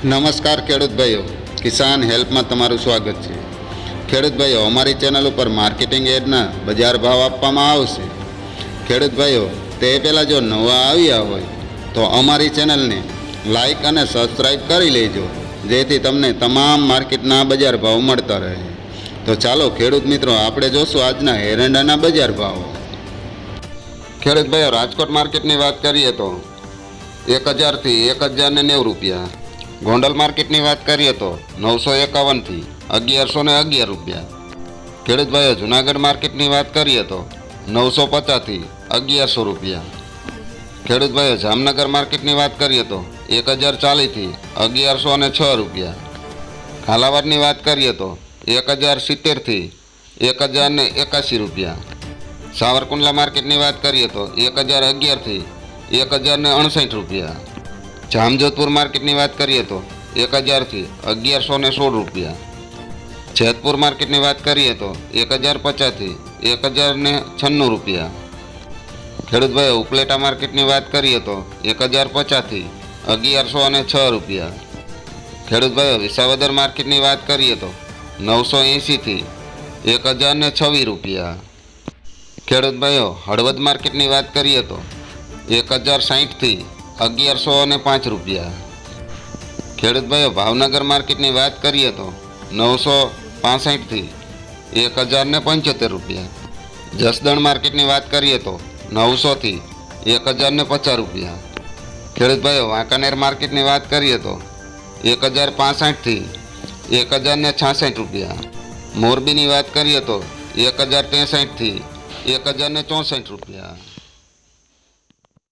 નમસ્કાર ખેડૂત ભાઈઓ, કિસાન હેલ્પમાં તમારું સ્વાગત છે। ખેડૂત ભાઈઓ, અમારી ચેનલ ઉપર માર્કેટિંગ એડના બજાર ભાવ આપવામાં આવશે। ખેડૂત ભાઈઓ, તે પહેલાં જો નવા આવ્યા હોય તો અમારી ચેનલને લાઈક અને સબસ્ક્રાઈબ કરી લેજો, જેથી તમને તમામ માર્કેટના બજાર ભાવ મળતા રહે। તો ચાલો ખેડૂત મિત્રો, આપણે જોશું આજના એરંડાના બજાર ભાવ। ખેડૂત ભાઈઓ, રાજકોટ માર્કેટની વાત કરીએ તો 1000થી 1090 રૂપિયા। ગોંડલ માર્કેટની વાત કરીએ તો 951થી 1111 રૂપિયા। ખેડૂત ભાઈઓ, જુનાગઢ માર્કેટની વાત કરીએ તો 950થી 1100 રૂપિયા। ખેડૂત ભાઈઓ, જામનગર માર્કેટની વાત કરીએ તો 1040થી 1106 રૂપિયા। કાલાવાડની વાત કરીએ તો 1070થી 1081 રૂપિયા। સાવરકુંડલા માર્કેટની વાત કરીએ તો 1011થી 1059 રૂપિયા। જામજોધપુર માર્કેટની વાત કરીએ તો 1000થી 1116 રૂપિયા। જેતપુર માર્કેટની વાત કરીએ તો 1050થી 1096 રૂપિયા। ખેડૂત ભાઈઓ, ઉપલેટા માર્કેટની વાત કરીએ તો 1050થી 1106 રૂપિયા। ખેડૂત ભાઈઓ, વિસાવદર માર્કેટની વાત કરીએ તો 980થી 1026 રૂપિયા। ખેડૂત ભાઈઓ, હળવદ માર્કેટની વાત કરીએ તો 1060થી 1105 રૂપિયા। ખેડૂત ભાઈઓ, ભાવનગર માર્કેટની વાત કરીએ તો 965થી 1075 રૂપિયા। જસદણ માર્કેટની વાત કરીએ તો 900થી 1050 રૂપિયા। ખેડૂત ભાઈઓ, વાંકાનેર માર્કેટની વાત કરીએ તો 1065થી 1066 રૂપિયા। મોરબીની વાત કરીએ તો 1063થી 1064 રૂપિયા।